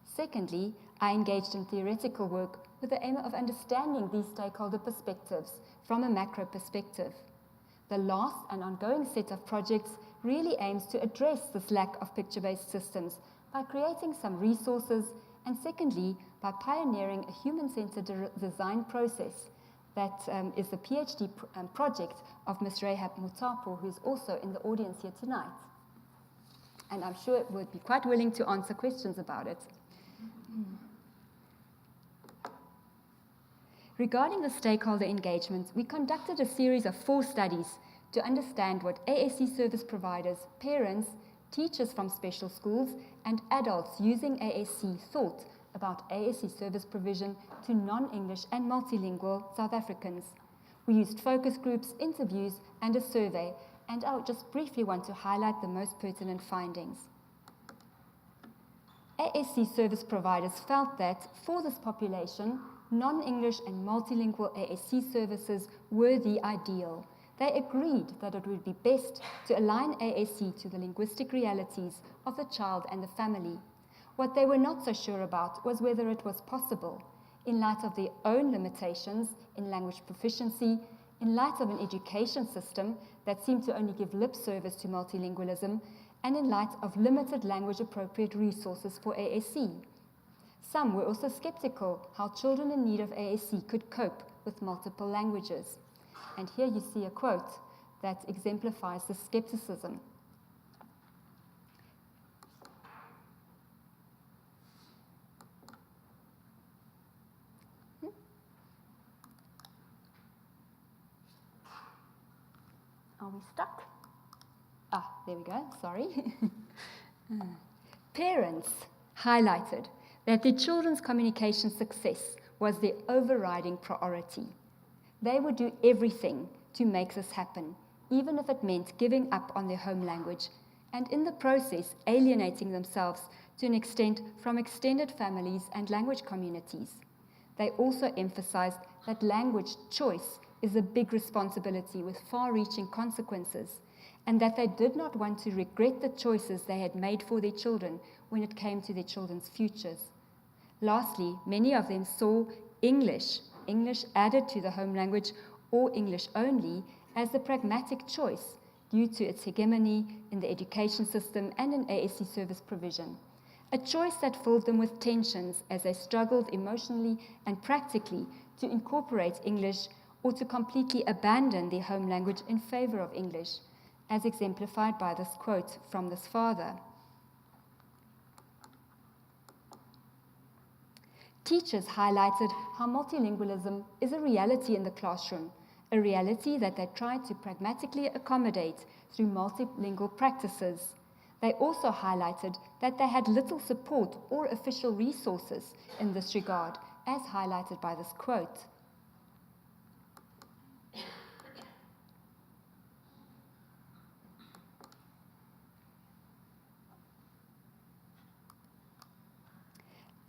Secondly, I engaged in theoretical work with the aim of understanding these stakeholder perspectives from a macro perspective. The last and ongoing set of projects really aims to address this lack of picture-based systems by creating some resources, and secondly, by pioneering a human-centered design process that is the PhD project of Ms. Rahab Mutapo, who is also in the audience here tonight. and I'm sure it would be quite willing to answer questions about it. Regarding the stakeholder engagement, we conducted a series of 4 studies to understand what ASC service providers, parents, teachers from special schools, and adults using ASC thought about ASC service provision to non-English and multilingual South Africans. We used focus groups, interviews, and a survey, and I just briefly want to highlight the most pertinent findings. ASC service providers felt that for this population, non-English and multilingual ASC services were the ideal. They agreed that it would be best to align ASC to the linguistic realities of the child and the family. What they were not so sure about was whether it was possible, in light of their own limitations in language proficiency, in light of an education system that seemed to only give lip service to multilingualism, and in light of limited language-appropriate resources for ASC. Some were also skeptical how children in need of ASC could cope with multiple languages. And here you see a quote that exemplifies the skepticism. Are we stuck? Ah, there we go, sorry. Parents highlighted that their children's communication success was their overriding priority. They would do everything to make this happen, even if it meant giving up on their home language, and in the process alienating themselves to an extent from extended families and language communities. They also emphasized that language choice is a big responsibility with far-reaching consequences, and that they did not want to regret the choices they had made for their children when it came to their children's futures. Lastly, many of them saw English added to the home language or English only as the pragmatic choice due to its hegemony in the education system and in ASC service provision. A choice that filled them with tensions as they struggled emotionally and practically to incorporate English or to completely abandon their home language in favor of English, as exemplified by this quote from this father. Teachers highlighted how multilingualism is a reality in the classroom, a reality that they tried to pragmatically accommodate through multilingual practices. They also highlighted that they had little support or official resources in this regard, as highlighted by this quote.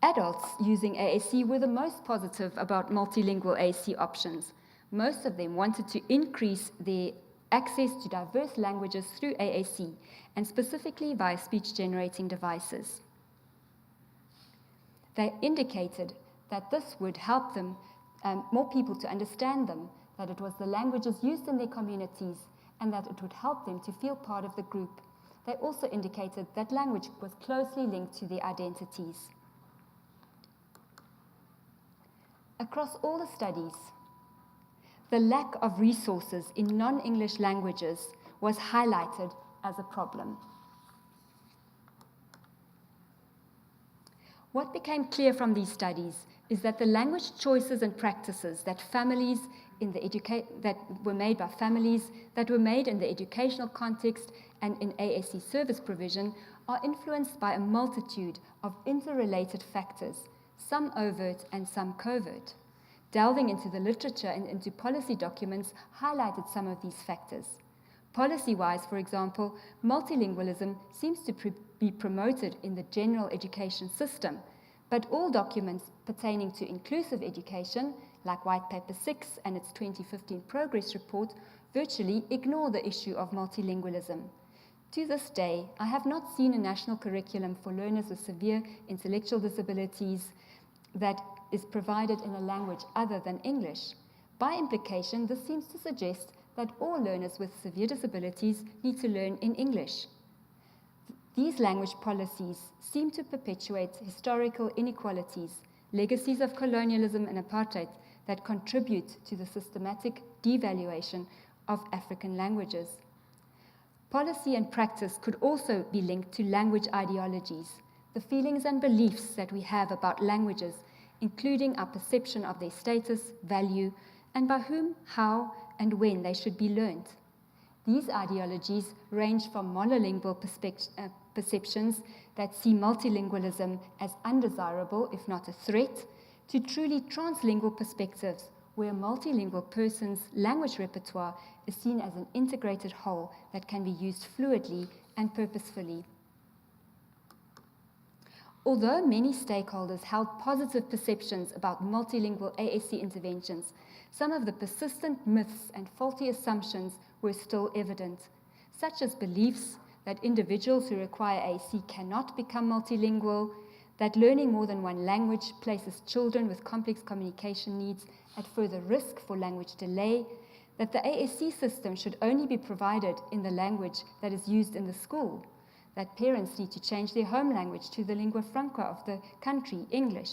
Adults using ASC were the most positive about multilingual ASC options. Most of them wanted to increase their access to diverse languages through AAC, and specifically via speech-generating devices. They indicated that this would help them, more people to understand them, that it was the languages used in their communities, and that it would help them to feel part of the group. They also indicated that language was closely linked to their identities. Across all the studies, the lack of resources in non-English languages was highlighted as a problem. What became clear from these studies is that the language choices and practices that families that were made by families, that were made in the educational context and in ASC service provision are influenced by a multitude of interrelated factors, some overt and some covert. Delving into the literature and into policy documents highlighted some of these factors. Policy-wise, for example, multilingualism seems to be promoted in the general education system, but all documents pertaining to inclusive education, like White Paper 6 and its 2015 Progress Report, virtually ignore the issue of multilingualism. To this day, I have not seen a national curriculum for learners with severe intellectual disabilities that is provided in a language other than English. By implication, this seems to suggest that all learners with severe disabilities need to learn in English. These language policies seem to perpetuate historical inequalities, legacies of colonialism and apartheid that contribute to the systematic devaluation of African languages. Policy and practice could also be linked to language ideologies, the feelings and beliefs that we have about languages, including our perception of their status, value, and by whom, how, and when they should be learned. These ideologies range from monolingual perceptions that see multilingualism as undesirable, if not a threat, to truly translingual perspectives where a multilingual person's language repertoire is seen as an integrated whole that can be used fluidly and purposefully. Although many stakeholders held positive perceptions about multilingual ASC interventions, some of the persistent myths and faulty assumptions were still evident, such as beliefs that individuals who require ASC cannot become multilingual, that learning more than one language places children with complex communication needs at further risk for language delay, that the ASC system should only be provided in the language that is used in the school, that parents need to change their home language to the lingua franca of the country, English,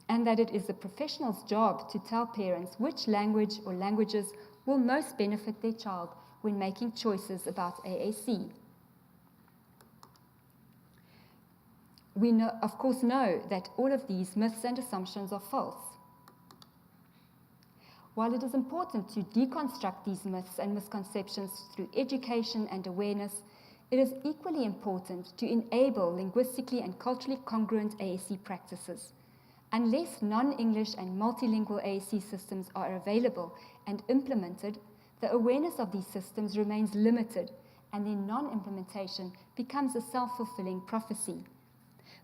and that it is the professional's job to tell parents which language or languages will most benefit their child when making choices about AAC. We of course know that all of these myths and assumptions are false. While it is important to deconstruct these myths and misconceptions through education and awareness, it is equally important to enable linguistically and culturally congruent AAC practices. Unless non-English and multilingual AAC systems are available and implemented, the awareness of these systems remains limited, and their non-implementation becomes a self-fulfilling prophecy.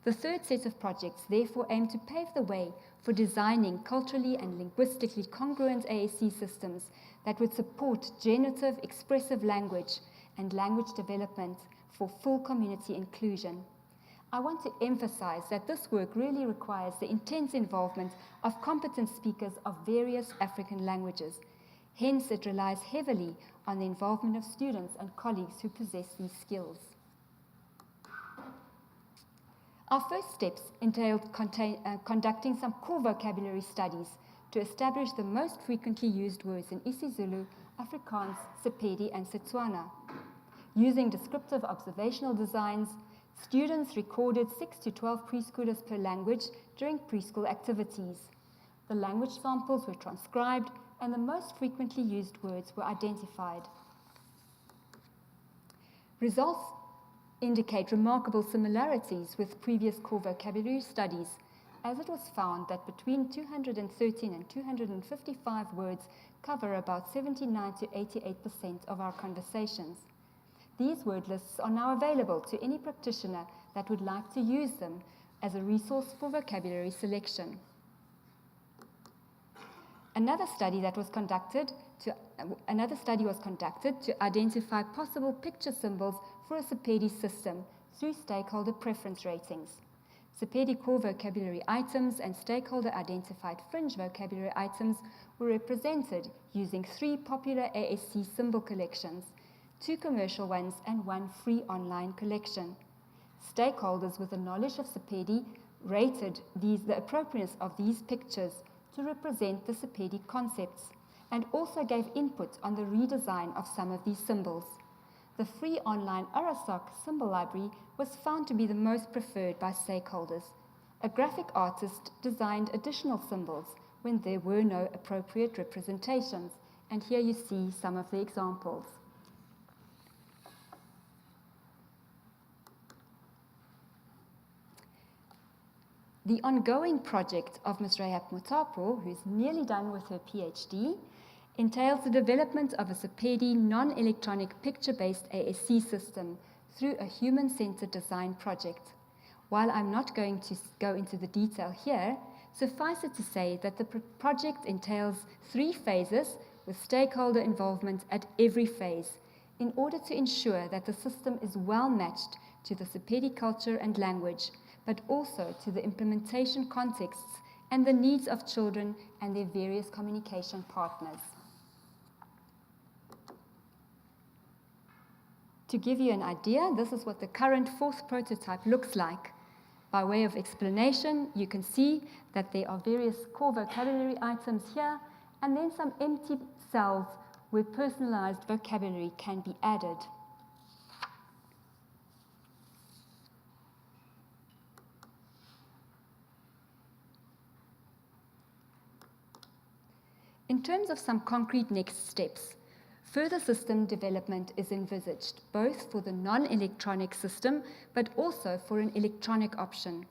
The third set of projects therefore aim to pave the way for designing culturally and linguistically congruent AAC systems that would support generative, expressive language and language development for full community inclusion. I want to emphasize that this work really requires the intense involvement of competent speakers of various African languages. Hence, it relies heavily on the involvement of students and colleagues who possess these skills. Our first steps entailed conducting some core vocabulary studies to establish the most frequently used words in isiZulu, Afrikaans, Sepedi, and Setswana. Using descriptive observational designs, students recorded 6 to 12 preschoolers per language during preschool activities. The language samples were transcribed and the most frequently used words were identified. Results indicate remarkable similarities with previous core vocabulary studies, as it was found that between 213 and 255 words cover about 79 to 88% of our conversations. These word lists are now available to any practitioner that would like to use them as a resource for vocabulary selection. Another study was conducted to identify possible picture symbols for a Sepedi system through stakeholder preference ratings. Sepedi core vocabulary items and stakeholder-identified fringe vocabulary items were represented using 3 popular ASC symbol collections, 2 commercial ones, and 1 free online collection. Stakeholders with a knowledge of Sepedi rated the appropriateness of these pictures to represent the Sepedi concepts, and also gave input on the redesign of some of these symbols. The free online Arasak symbol library was found to be the most preferred by stakeholders. A graphic artist designed additional symbols when there were no appropriate representations, and here you see some of the examples. The ongoing project of Ms. Rayap Mutapo, who's nearly done with her PhD, entails the development of a Sepedi non-electronic picture-based ASC system through a human-centered design project. While I'm not going to go into the detail here, suffice it to say that the project entails 3 phases with stakeholder involvement at every phase in order to ensure that the system is well matched to the Sepedi culture and language, but also to the implementation contexts and the needs of children and their various communication partners. To give you an idea, this is what the current 4th prototype looks like. By way of explanation, you can see that there are various core vocabulary items here, and then some empty cells where personalized vocabulary can be added. In terms of some concrete next steps, further system development is envisaged, both for the non-electronic system, but also for an electronic option.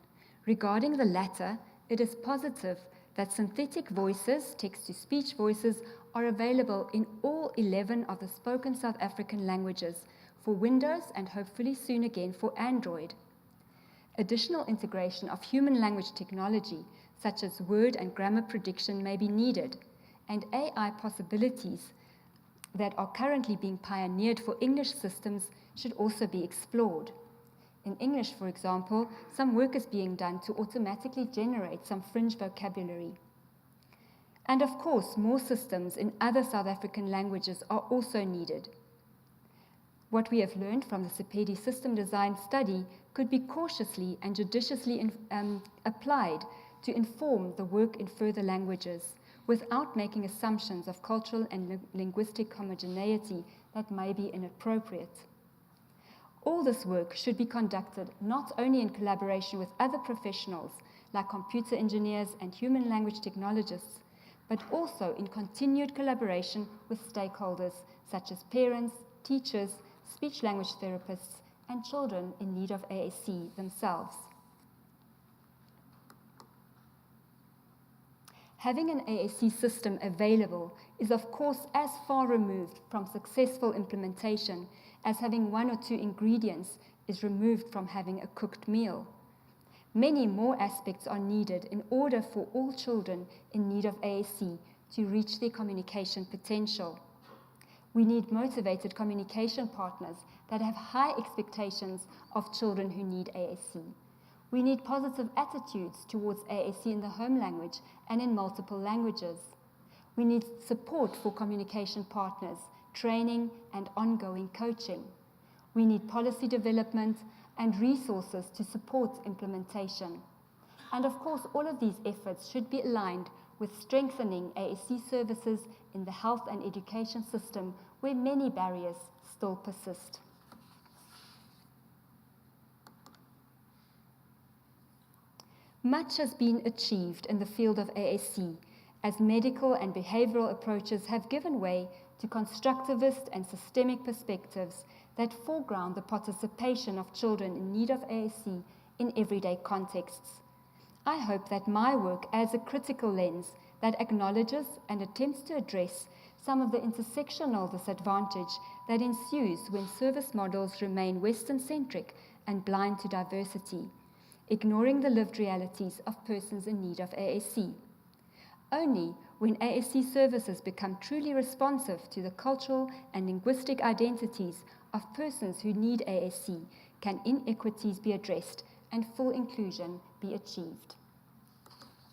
Regarding the latter, it is positive that synthetic voices, text-to-speech voices, are available in all 11 of the spoken South African languages for Windows and hopefully soon again for Android. Additional integration of human language technology, such as word and grammar prediction, may be needed, and AI possibilities that are currently being pioneered for English systems should also be explored. In English, for example, some work is being done to automatically generate some fringe vocabulary. And of course, more systems in other South African languages are also needed. What we have learned from the Sepedi system design study could be cautiously and judiciously applied to inform the work in further languages, without making assumptions of cultural and linguistic homogeneity that may be inappropriate. All this work should be conducted not only in collaboration with other professionals like computer engineers and human language technologists, but also in continued collaboration with stakeholders such as parents, teachers, speech-language therapists, and children in need of AAC themselves. Having an AAC system available is of course as far removed from successful implementation as having one or two ingredients is removed from having a cooked meal. Many more aspects are needed in order for all children in need of AAC to reach their communication potential. We need motivated communication partners that have high expectations of children who need AAC. We need positive attitudes towards AAC in the home language and in multiple languages. We need support for communication partners, training, and ongoing coaching. We need policy development and resources to support implementation. And of course, all of these efforts should be aligned with strengthening AAC services in the health and education system where many barriers still persist. Much has been achieved in the field of AAC as medical and behavioral approaches have given way to constructivist and systemic perspectives that foreground the participation of children in need of AAC in everyday contexts. I hope that my work adds a critical lens that acknowledges and attempts to address some of the intersectional disadvantage that ensues when service models remain Western-centric and blind to diversity, ignoring the lived realities of persons in need of AAC. Only when AAC services become truly responsive to the cultural and linguistic identities of persons who need AAC can inequities be addressed and full inclusion be achieved.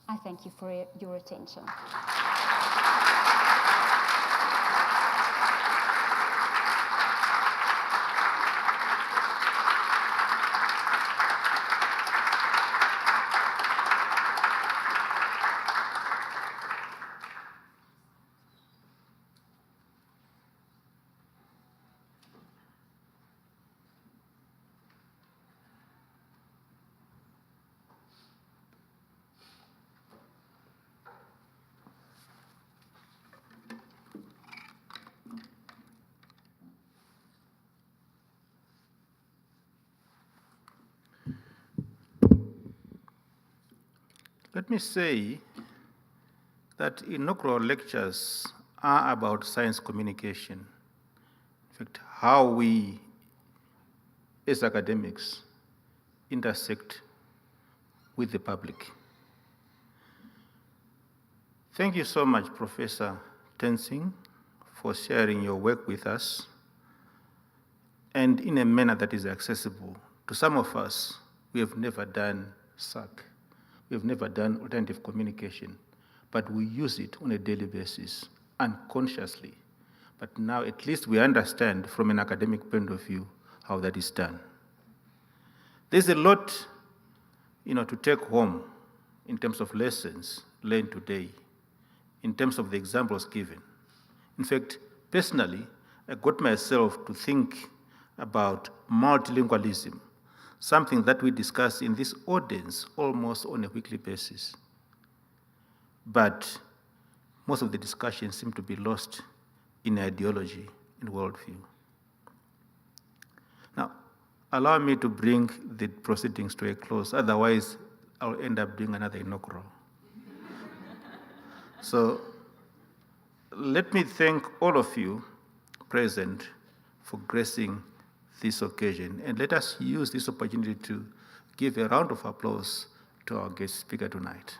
I thank you for your attention. Let me say that inaugural lectures are about science communication. In fact, how we, as academics, intersect with the public. Thank you so much, Professor Tensing, for sharing your work with us, and in a manner that is accessible. To some of us, we have never done SAC. We have never done alternative communication, but we use it on a daily basis, unconsciously. But now at least we understand from an academic point of view how that is done. There's a lot, to take home in terms of lessons learned today, in terms of the examples given. In fact, personally, I got myself to think about multilingualism, something that we discuss in this audience almost on a weekly basis. But most of the discussions seem to be lost in ideology and worldview. Now, allow me to bring the proceedings to a close, otherwise I'll end up doing another inaugural. So let me thank all of you present for gracing this occasion, and let us use this opportunity to give a round of applause to our guest speaker tonight.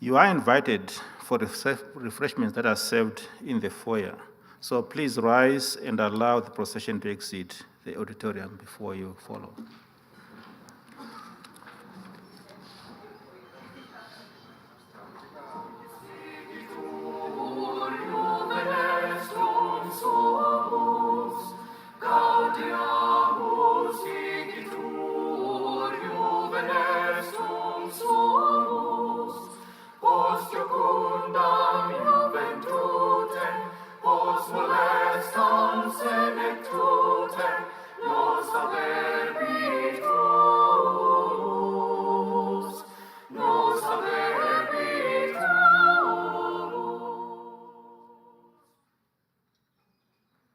You are invited for refreshments that are served in the foyer. So please rise and allow the procession to exit the auditorium before you follow. Juventutem, os molestam se